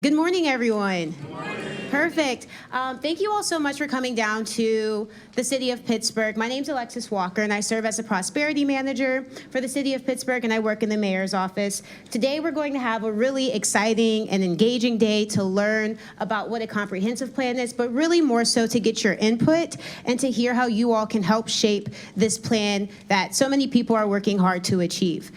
Good morning, everyone. Perfect. Thank you all so much for coming down to the City of Pittsburgh. My name's Alexis Walker, and I serve as a prosperity manager for the City of Pittsburgh, and I work in the mayor's office. Today, we're going to have a really exciting and engaging day to learn about what a comprehensive plan is, but really more so to get your input and to hear how you all can help shape this plan that so many people are working hard to achieve.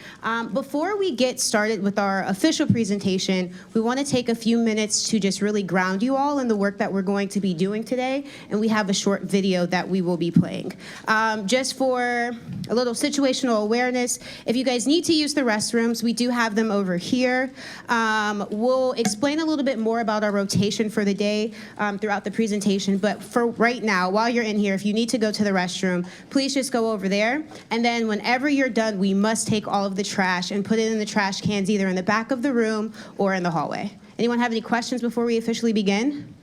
Before we get started with our official presentation, we want to take a few minutes to just really ground you all in the work that we're going to be doing today, and we have a short video that we will be playing. Just for a little situational awareness, if you guys need to use the restrooms, we do have them over here. We'll explain a little bit more about our rotation for the day throughout the presentation, but for right now, while you're in here, if you need to go to the restroom, please just go over there, and then whenever you're done, we must take all of the trash and put it in the trash cans either in the back of the room or in the hallway. Anyone have any questions before we officially begin?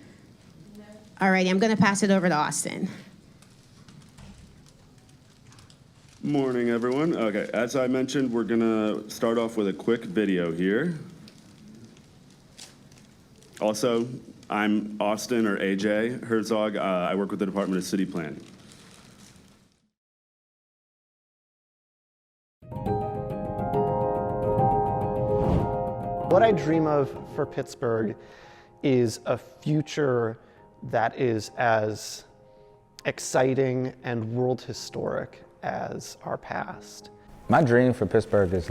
No. All righty, I'm going to pass it over to Austin. Morning, everyone. Okay, as I mentioned, we're going to start off with a quick video here. Also, I'm Austin, or AJ Herzog. I work with the Department of City Planning. What I dream of for Pittsburgh is a future that is as exciting and world historic as our past. My dream for Pittsburgh is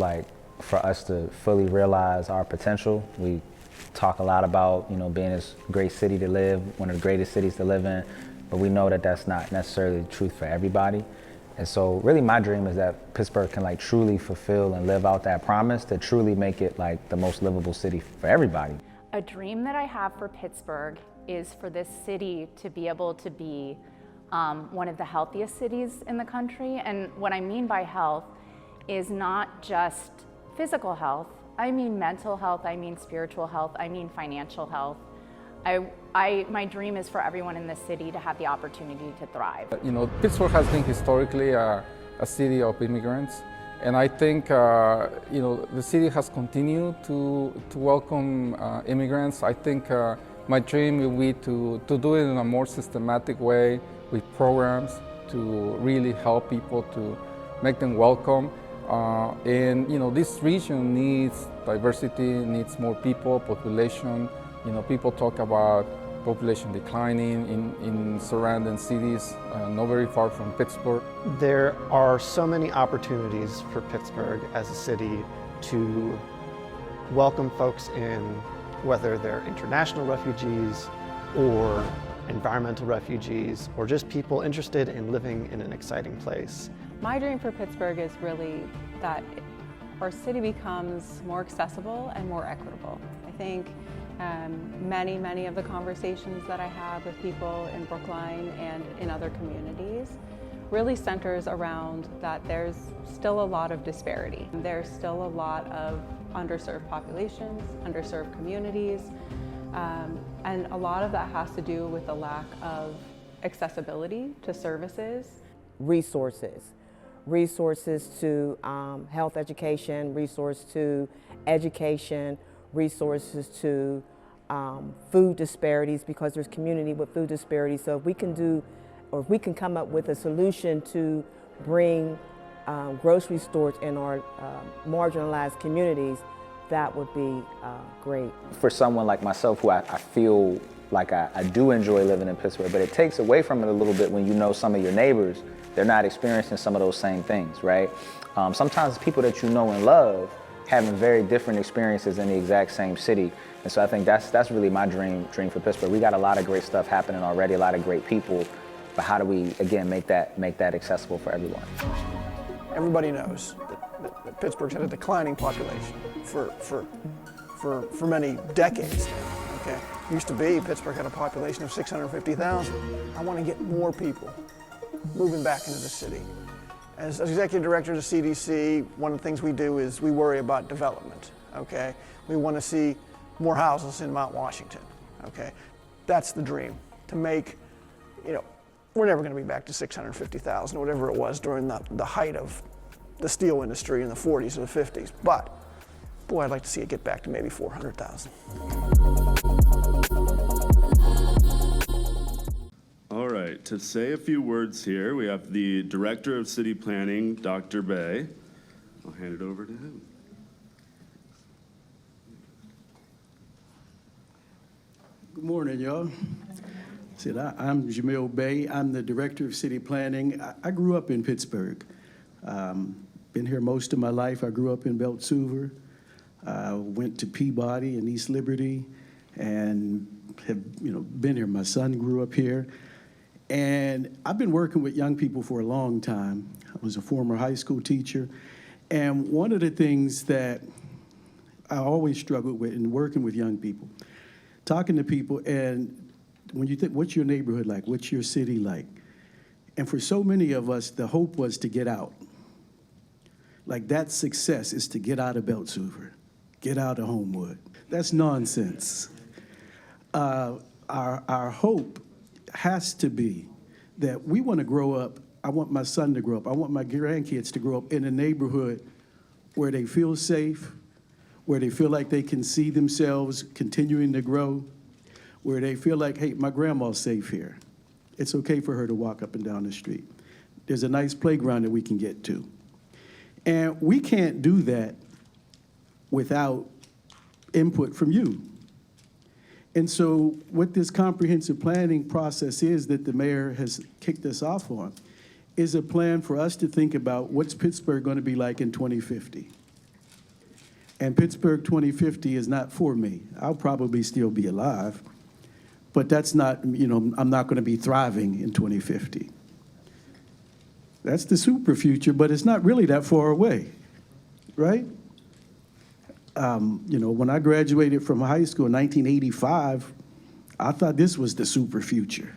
for us to fully realize our potential. We talk a lot about, being this great city to live, one of the greatest cities to live in, but we know that that's not necessarily the truth for everybody. And so really my dream is that Pittsburgh can truly fulfill and live out that promise to truly make it the most livable city for everybody. A dream that I have for Pittsburgh is for this city to be able to be one of the healthiest cities in the country. And what I mean by health is not just physical health. I mean mental health, I mean spiritual health, I mean financial health. My dream is for everyone in the city to have the opportunity to thrive. Pittsburgh has been historically a city of immigrants, and I think the city has continued to welcome immigrants. I think my dream will be to do it in a more systematic way with programs to really help people, to make them welcome. This region needs diversity, needs more people, population. People talk about population declining in surrounding cities, not very far from Pittsburgh. There are so many opportunities for Pittsburgh as a city to welcome folks in, whether they're international refugees or environmental refugees or just people interested in living in an exciting place. My dream for Pittsburgh is really that our city becomes more accessible and more equitable. I think many of the conversations that I have with people in Brookline and in other communities really centers around that there's still a lot of disparity. There's still a lot of underserved populations, underserved communities, and a lot of that has to do with the lack of accessibility to services. Resources to health education, resources to education, resources to food disparities, because there's community with food disparities. So if we can come up with a solution to bring grocery stores in our marginalized communities, that would be great. For someone like myself, who I feel like I do enjoy living in Pittsburgh, but it takes away from it a little bit when some of your neighbors, they're not experiencing some of those same things, right? Sometimes people that you know and love having very different experiences in the exact same city. And so I think that's really my dream for Pittsburgh. We got a lot of great stuff happening already, a lot of great people, but how do we, again, make that accessible for everyone? Everybody knows that Pittsburgh's had a declining population for many decades now, okay? Used to be, Pittsburgh had a population of 650,000. I want to get more people moving back into the city. As executive director of the CDC, one of the things we do is we worry about development, okay? We want to see more houses in Mount Washington, okay? That's the dream, to make, we're never going to be back to 650,000 or whatever it was during the height of the steel industry in the 40s or the 50s, but boy, I'd like to see it get back to maybe 400,000. to say a few words here, we have the Director of City Planning, Dr. Bay. I'll hand it over to him. Good morning, y'all. I'm Jamil Bay. I'm the Director of City Planning. I grew up in Pittsburgh. Been here most of my life. I grew up in Beltsuver. Went to Peabody and East Liberty, and have been here. My son grew up here, and I've been working with young people for a long time. I was a former high school teacher, and one of the things that I always struggled with in working with young people, talking to people, and when you think, what's your neighborhood like? What's your city like? And for so many of us, the hope was to get out. Like, that success is to get out of Beltsuver, get out of Homewood. That's nonsense. Our hope has to be that we want to grow up. I want my son to grow up. I want my grandkids to grow up in a neighborhood where they feel safe, where they feel like they can see themselves continuing to grow, where they feel like, hey, my grandma's safe here. It's okay for her to walk up and down the street. There's a nice playground that we can get to. And we can't do that without input from you. And so what this comprehensive planning process is that the mayor has kicked us off on is a plan for us to think about what's Pittsburgh going to be like in 2050. And Pittsburgh 2050 is not for me. I'll probably still be alive, but that's not, I'm not going to be thriving in 2050. That's the super future, but it's not really that far away, right? When I graduated from high school in 1985, I thought this was the super future.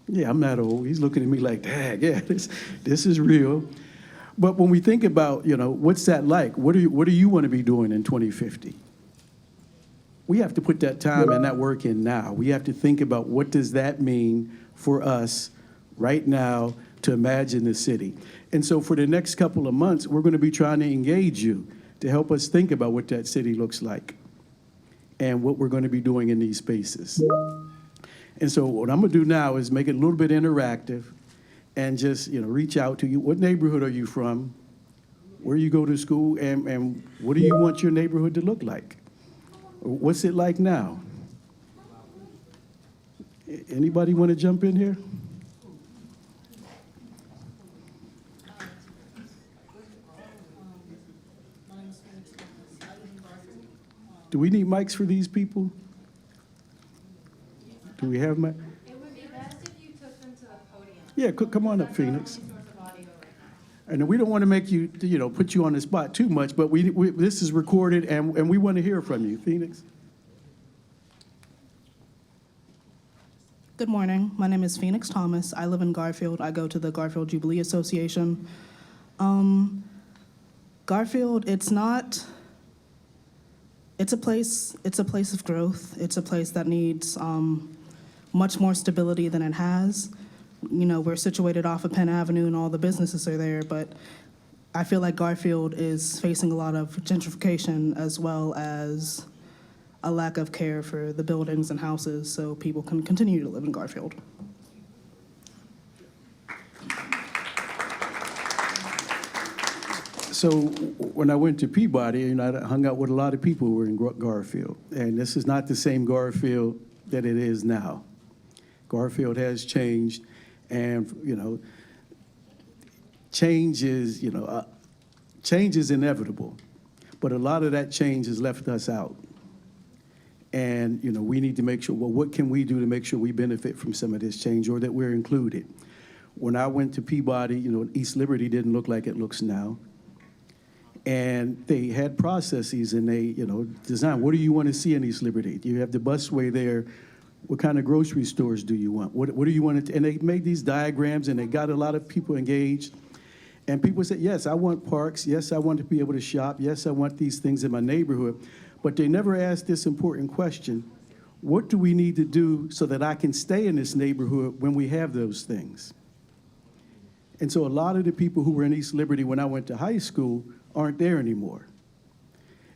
Yeah, I'm not old. He's looking at me like, Dad, yeah, this is real. But when we think about, what's that like? What do you want to be doing in 2050? We have to put that time and that work in now. We have to think about what does that mean for us right now to imagine the city. And so for the next couple of months, we're going to be trying to engage you to help us think about what that city looks like and what we're going to be doing in these spaces. And so what I'm going to do now is make it a little bit interactive and just reach out to you. What neighborhood are you from? Where you go to school? And what do you want your neighborhood to look like? What's it like now? Anybody want to jump in here? Do we need mics for these people? Do we have mics? It would be best if you took them to the podium. Yeah, come on up, Phoenix. And we don't want to make you, put you on the spot too much, but this is recorded, and we want to hear from you. Phoenix? Good morning. My name is Phoenix Thomas. I live in Garfield. I go to the Garfield Jubilee Association. Garfield, it's a place of growth. It's a place that needs much more stability than it has. We're situated off of Penn Avenue and all the businesses are there, but I feel like Garfield is facing a lot of gentrification as well as a lack of care for the buildings and houses so people can continue to live in Garfield. So when I went to Peabody, I hung out with a lot of people who were in Garfield. And this is not the same Garfield that it is now. Garfield has changed. And, change is inevitable. But a lot of that change has left us out. And, we need to make sure, well, what can we do to make sure we benefit from some of this change or that we're included? When I went to Peabody, East Liberty didn't look like it looks now. And they had processes and they, design. What do you want to see in East Liberty? Do you have the busway there? What kind of grocery stores do you want? What do you want to, and they made these diagrams and they got a lot of people engaged. And people said, yes, I want parks. Yes, I want to be able to shop. Yes, I want these things in my neighborhood. But they never asked this important question. What do we need to do so that I can stay in this neighborhood when we have those things? And so a lot of the people who were in East Liberty when I went to high school aren't there anymore.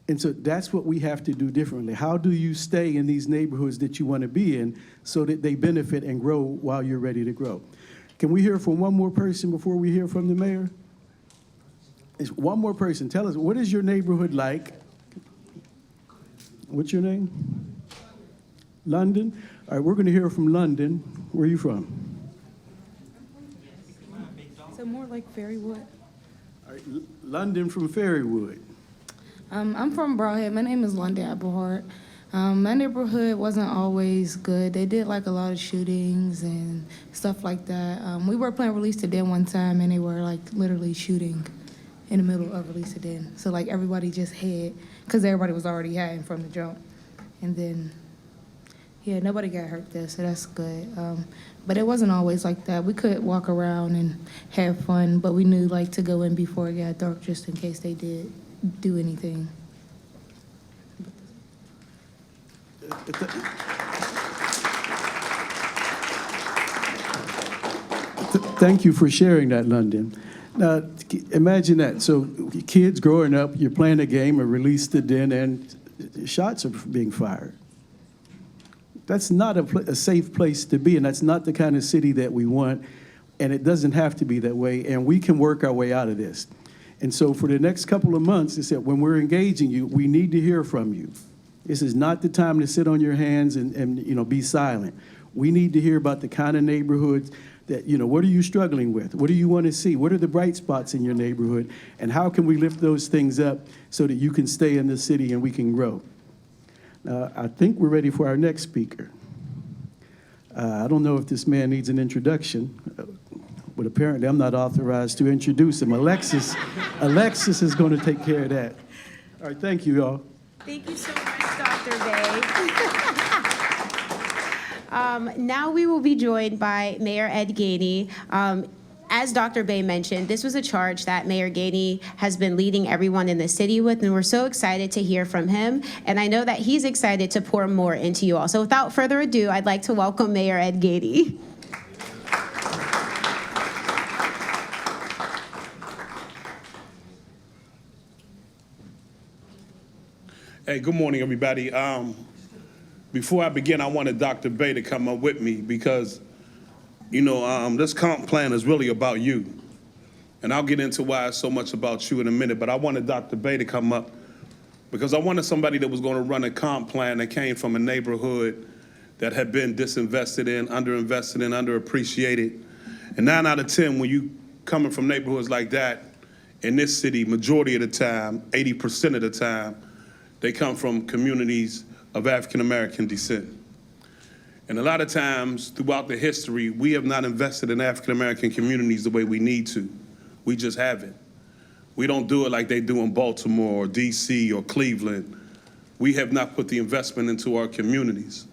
And so that's what we have to do differently. How do you stay in these neighborhoods that you want to be in so that they benefit and grow while you're ready to grow? Can we hear from one more person before we hear from the mayor? Is one more person. Tell us, what is your neighborhood like? What's your name? London? All right, we're going to hear from London. Where are you from? So more like Fairywood. All right, London from Fairywood. I'm from Broadhead. My name is London Applehart. My neighborhood wasn't always good. They did like a lot of shootings and stuff like that. We were playing Release the Dead one time, and they were like literally shooting in the middle of Release the Dead. So like everybody just hid because everybody was already hiding from the jump. And then, yeah, nobody got hurt there, so that's good. But it wasn't always like that. We could walk around and have fun, but we knew like to go in before it got dark just in case they did do anything. Thank you for sharing that, London. Now, imagine that. So kids growing up, you're playing a game of Release the Dead and shots are being fired. That's not a safe place to be, and that's not the kind of city that we want, and it doesn't have to be that way, and we can work our way out of this. And so for the next couple of months, they said, when we're engaging you, we need to hear from you. This is not the time to sit on your hands and be silent. We need to hear about the kind of neighborhoods that, what are you struggling with? What do you want to see? What are the bright spots in your neighborhood? And how can we lift those things up so that you can stay in the city and we can grow? I think we're ready for our next speaker. I don't know if this man needs an introduction, but apparently I'm not authorized to introduce him. Alexis is going to take care of that. All right, thank you, y'all. Thank you so much, Dr. Bay. Now we will be joined by Mayor Ed Gainey. As Dr. Bay mentioned, this was a charge that Mayor Gainey has been leading everyone in the city with, and we're so excited to hear from him. And I know that he's excited to pour more into you all. So without further ado, I'd like to welcome Mayor Ed Gainey. Hey, good morning, everybody. Before I begin, I wanted Dr. Bay to come up with me because, this comp plan is really about you. And I'll get into why it's so much about you in a minute, but I wanted Dr. Bay to come up because I wanted somebody that was going to run a comp plan that came from a neighborhood that had been disinvested in, underinvested in, underappreciated. And 9 out of 10, when you coming from neighborhoods like that in this city, majority of the time, 80% of the time, they come from communities of African-American descent. And a lot of times throughout the history, we have not invested in African-American communities the way we need to. We just haven't. We don't do it like they do in Baltimore or DC or Cleveland. We have not put the investment into our communities.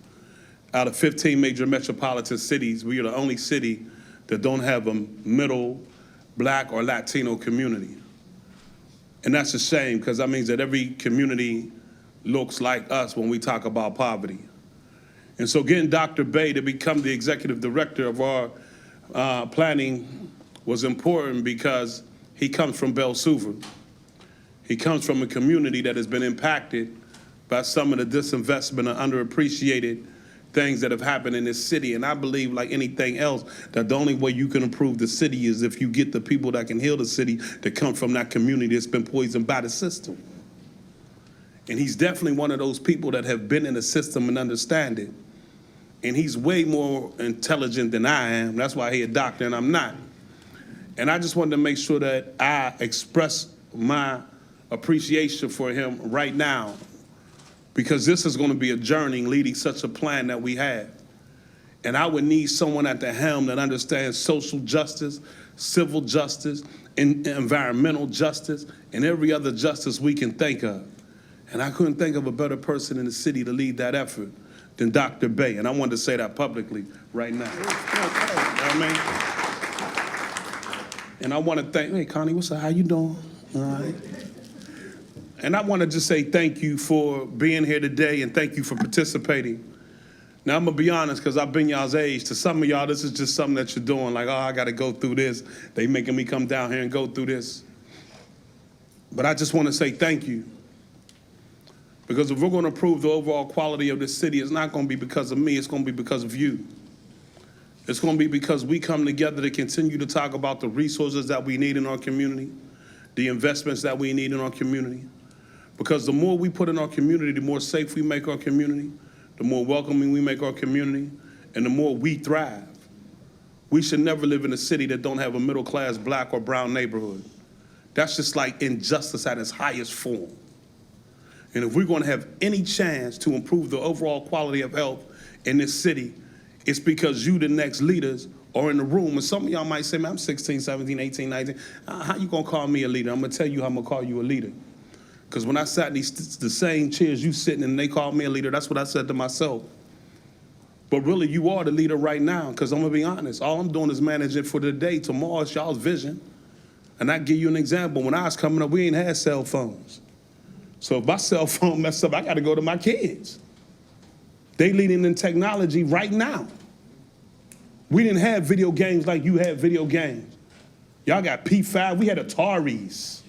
Out of 15 major metropolitan cities, we are the only city that don't have a middle Black or Latino community. And that's a shame because that means that every community looks like us when we talk about poverty. And so getting Dr. Bay to become the executive director of our planning was important because he comes from Bellsuva. He comes from a community that has been impacted by some of the disinvestment and underappreciated things that have happened in this city. And I believe, like anything else, that the only way you can improve the city is if you get the people that can heal the city to come from that community that's been poisoned by the system. And he's definitely one of those people that have been in the system and understand it. And he's way more intelligent than I am. That's why he's a doctor and I'm not. And I just wanted to make sure that I express my appreciation for him right now, because this is going to be a journey leading such a plan that we have. And I would need someone at the helm that understands social justice, civil justice, and environmental justice, and every other justice we can think of. And I couldn't think of a better person in the city to lead that effort than Dr. Bay. And I wanted to say that publicly right now. You know what I mean? And I want to thank, hey, Connie, what's up? How you doing? All right. And I want to just say thank you for being here today and thank you for participating. Now, I'm going to be honest, because I've been y'all's age. To some of y'all, this is just something that you're doing. Like, oh, I got to go through this. They making me come down here and go through this. But I just want to say thank you. Because if we're going to improve the overall quality of this city, it's not going to be because of me, it's going to be because of you. It's going to be because we come together to continue to talk about the resources that we need in our community, the investments that we need in our community. Because the more we put in our community, the more safe we make our community, the more welcoming we make our community, and the more we thrive. We should never live in a city that don't have a middle-class black or brown neighborhood. That's just like injustice at its highest form. And if we're going to have any chance to improve the overall quality of health in this city, it's because you, the next leaders, are in the room. And some of y'all might say, man, I'm 16, 17, 18, 19. How you going to call me a leader? I'm going to tell you how I'm going to call you a leader. Because when I sat in the same chairs you sitting in and they called me a leader, that's what I said to myself. But really, you are the leader right now, because I'm going to be honest. All I'm doing is managing for today. Tomorrow is y'all's vision. And I give you an example. When I was coming up, we ain't had cell phones. So if my cell phone messed up, I got to go to my kids. They leading in technology right now. We didn't have video games like you had video games. Y'all got P5, we had Ataris.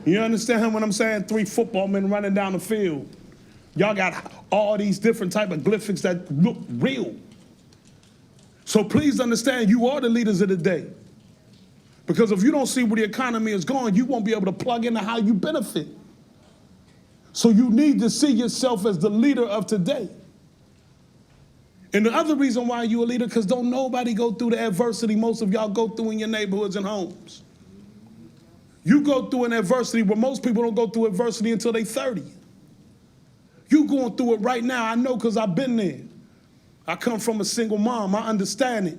You understand what I'm saying? 3 football men running down the field. Y'all got all these different type of graphics that look real. So please understand, you are the leaders of the day. Because if you don't see where the economy is going, you won't be able to plug into how you benefit. So you need to see yourself as the leader of today. And the other reason why you're a leader, because don't nobody go through the adversity most of y'all go through in your neighborhoods and homes. You go through an adversity where most people don't go through adversity until they're 30. You going through it right now, I know, because I've been there. I come from a single mom, I understand it.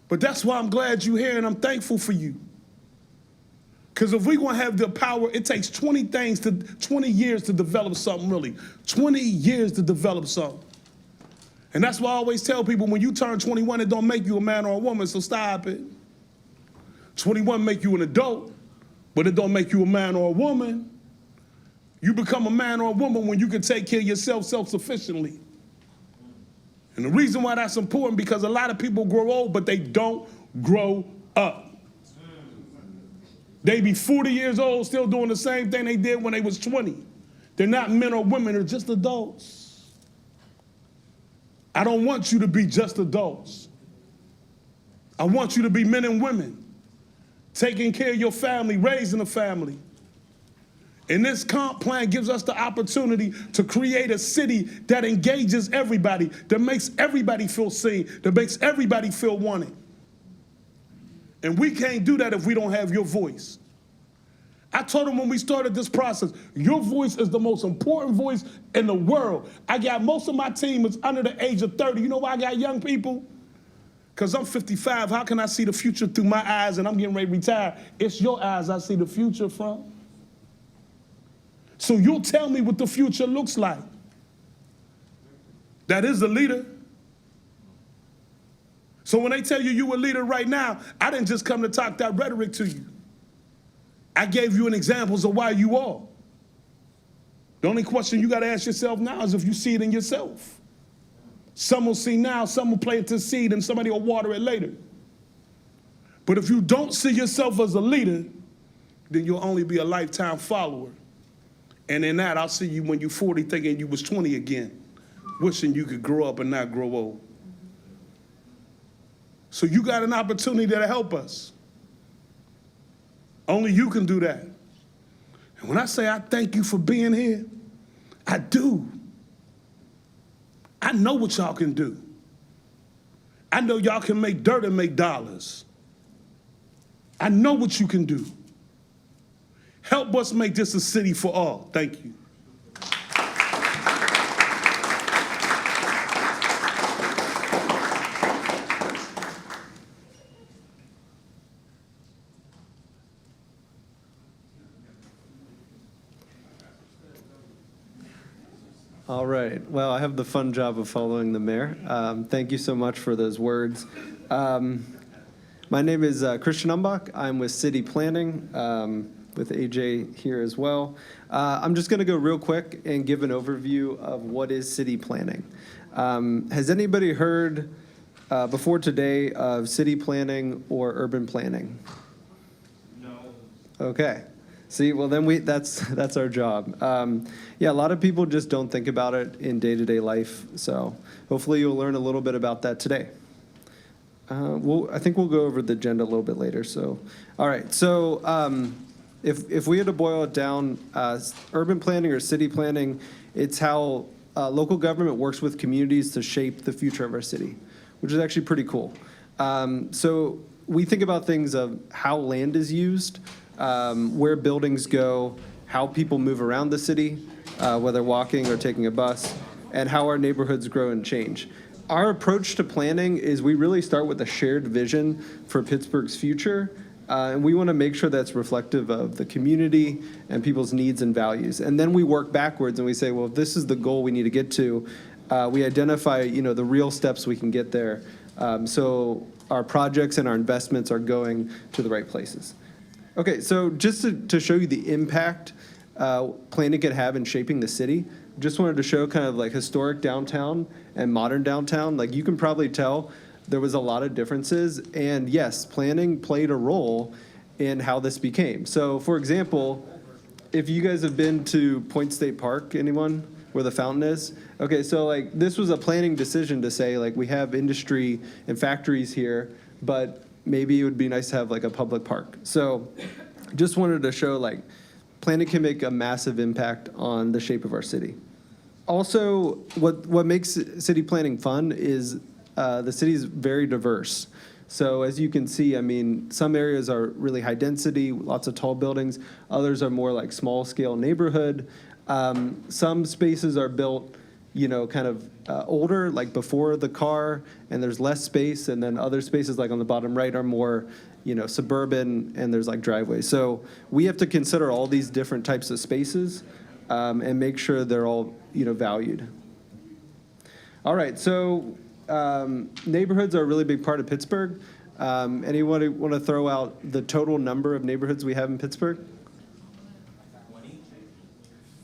But that's why I'm glad you're here and I'm thankful for you. Because if we're going to have the power, it takes 20 years to develop something, really. 20 years to develop something. And that's why I always tell people, when you turn 21, it don't make you a man or a woman, so stop it. 21 make you an adult, but it don't make you a man or a woman. You become a man or a woman when you can take care of yourself self-sufficiently. And the reason why that's important, because a lot of people grow old, but they don't grow up. They be 40 years old still doing the same thing they did when they was 20. They're not men or women, they're just adults. I don't want you to be just adults. I want you to be men and women, taking care of your family, raising a family. And this comp plan gives us the opportunity to create a city that engages everybody, that makes everybody feel seen, that makes everybody feel wanted. And we can't do that if we don't have your voice. I told them when we started this process, your voice is the most important voice in the world. I got most of my team is under the age of 30. You know why I got young people? Because I'm 55. How can I see the future through my eyes and I'm getting ready to retire? It's your eyes I see the future from. So you'll tell me what the future looks like. That is the leader. So when they tell you you're a leader right now, I didn't just come to talk that rhetoric to you. I gave you an examples of why you are. The only question you got to ask yourself now is if you see it in yourself. Some will see now, some will plant the seed, and somebody will water it later. But if you don't see yourself as a leader, then you'll only be a lifetime follower. And in that, I'll see you when you're 40 thinking you was 20 again, wishing you could grow up and not grow old. So you got an opportunity to help us. Only you can do that. And when I say I thank you for being here, I do. I know what y'all can do. I know y'all can make dirt and make dollars. I know what you can do. Help us make this a city for all. Thank you. All right. Well, I have the fun job of following the mayor. Thank you so much for those words. My name is Christian Umbach. I'm with City Planning, with AJ here as well. I'm just going to go real quick and give an overview of what is city planning. Has anybody heard before today of city planning or urban planning? No. Okay. See, well then that's our job. Yeah, a lot of people just don't think about it in day-to-day life. So hopefully you'll learn a little bit about that today. I think we'll go over the agenda a little bit later. So, all right. So if we had to boil it down, urban planning or city planning, it's how local government works with communities to shape the future of our city, which is actually pretty cool. So we think about things of how land is used, where buildings go, how people move around the city, whether walking or taking a bus, and how our neighborhoods grow and change. Our approach to planning is we really start with a shared vision for Pittsburgh's future, and we want to make sure that's reflective of the community and people's needs and values. And then we work backwards and we say, well, if this is the goal we need to get to, we identify, the real steps we can get there, so our projects and our investments are going to the right places. Okay, so just to show you the impact planning could have in shaping the city, just wanted to show kind of like historic downtown and modern downtown. Like you can probably tell there was a lot of differences, and yes, planning played a role in how this became. So for example, if you guys have been to Point State Park, anyone, where the fountain is? Okay, so like this was a planning decision to say like we have industry and factories here, but maybe it would be nice to have like a public park. So just wanted to show like planning can make a massive impact on the shape of our city. Also, what makes city planning fun is the city is very diverse. So as you can see, I mean, some areas are really high density, lots of tall buildings. Others are more like small scale neighborhood. Some spaces are built, kind of older, like before the car, and there's less space. And then other spaces, like on the bottom right, are more, suburban, and there's like driveways. So we have to consider all these different types of spaces and make sure they're all, valued. All right, so neighborhoods are a really big part of Pittsburgh. Anyone want to throw out the total number of neighborhoods we have in Pittsburgh? 20.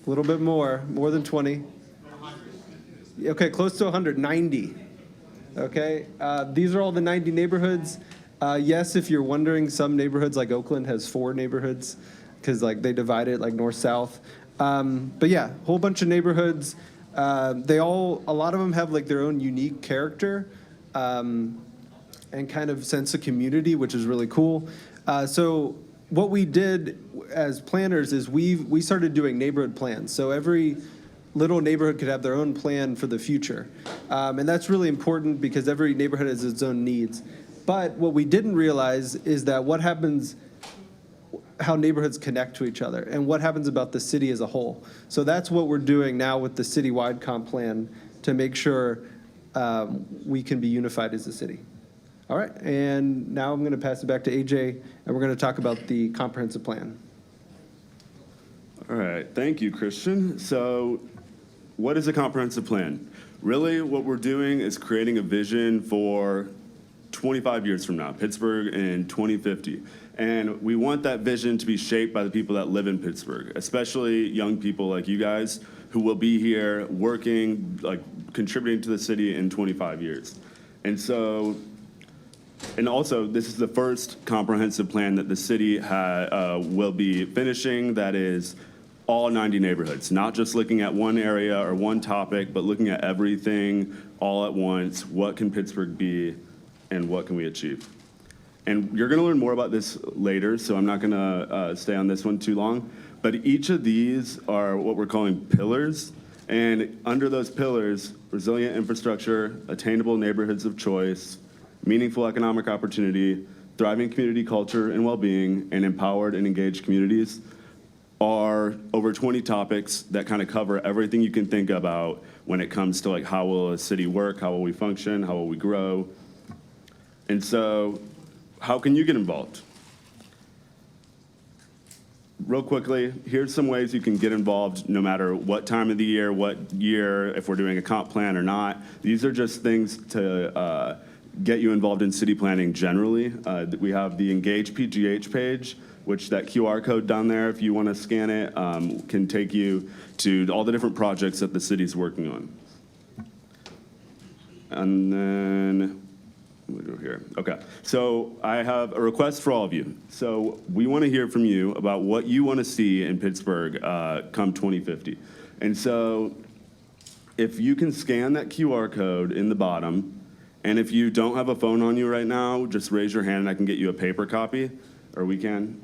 A little bit more than 20. 100. Okay, close to 100, 90. Okay, these are all the 90 neighborhoods. Yes, if you're wondering, some neighborhoods like Oakland has 4 neighborhoods because like they divide it like north-south. But yeah, a whole bunch of neighborhoods. A lot of them have like their own unique character and kind of sense of community, which is really cool. So what we did as planners is we started doing neighborhood plans. So every little neighborhood could have their own plan for the future. And that's really important because every neighborhood has its own needs. But what we didn't realize is that how neighborhoods connect to each other and what happens about the city as a whole. So that's what we're doing now with the citywide comp plan to make sure we can be unified as a city. All right, and now I'm going to pass it back to AJ, and we're going to talk about the comprehensive plan. All right, thank you, Christian. So what is a comprehensive plan? Really, what we're doing is creating a vision for 25 years from now, Pittsburgh in 2050. And we want that vision to be shaped by the people that live in Pittsburgh, especially young people like you guys who will be here working, like contributing to the city in 25 years. And also, this is the first comprehensive plan that the city will be finishing that is all 90 neighborhoods, not just looking at one area or one topic, but looking at everything all at once. What can Pittsburgh be and what can we achieve? And you're going to learn more about this later, so I'm not going to stay on this one too long. But each of these are what we're calling pillars. And under those pillars, resilient infrastructure, attainable neighborhoods of choice, meaningful economic opportunity, thriving community culture and well-being, and empowered and engaged communities are over 20 topics that kind of cover everything you can think about when it comes to like how will a city work, how will we function, how will we grow. And so how can you get involved? Real quickly, here's some ways you can get involved no matter what time of the year, what year, if we're doing a comp plan or not. These are just things to get you involved in city planning generally. We have the Engage PGH page, which that QR code down there, if you want to scan it, can take you to all the different projects that the city's working on. And then we do here. Okay, so I have a request for all of you. So we want to hear from you about what you want to see in Pittsburgh come 2050. And so if you can scan that QR code in the bottom, and if you don't have a phone on you right now, just raise your hand and I can get you a paper copy, or we can.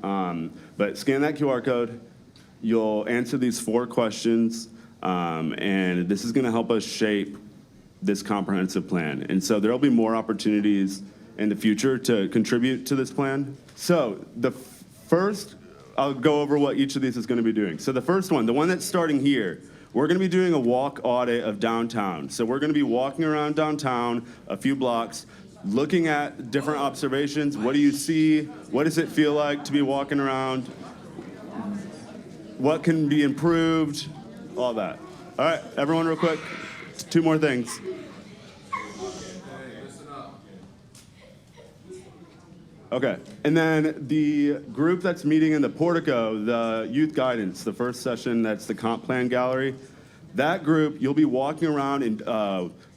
But scan that QR code. You'll answer these 4 questions, and this is going to help us shape this comprehensive plan. And so there'll be more opportunities in the future to contribute to this plan. So the first, I'll go over what each of these is going to be doing. So the first one, the one that's starting here, we're going to be doing a walk audit of downtown. So we're going to be walking around downtown a few blocks, looking at different observations. What do you see? What does it feel like to be walking around? What can be improved? All that. All right, everyone real quick. 2 more things. Okay, and then the group that's meeting in the portico, the youth guidance, the first session, that's the comp plan gallery. That group, you'll be walking around and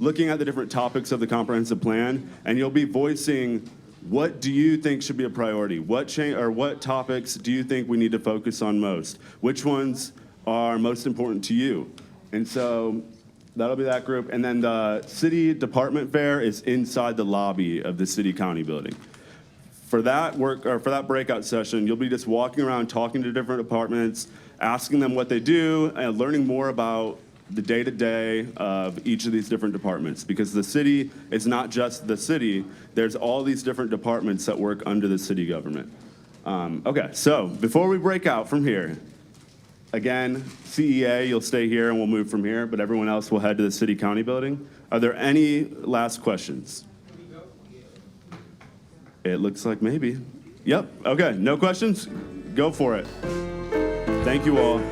looking at the different topics of the comprehensive plan, and you'll be voicing what do you think should be a priority? What topics do you think we need to focus on most? Which ones are most important to you? And so that'll be that group. And then the city department fair is inside the lobby of the city county building. For that breakout session, you'll be just walking around, talking to different departments, asking them what they do, and learning more about the day-to-day of each of these different departments. Because the city is not just the city, there's all these different departments that work under the city government. Okay, so before we break out from here, again, CEA, you'll stay here and we'll move from here, but everyone else will head to the city county building. Are there any last questions? It looks like maybe. Yep, okay, no questions? Go for it. Thank you all.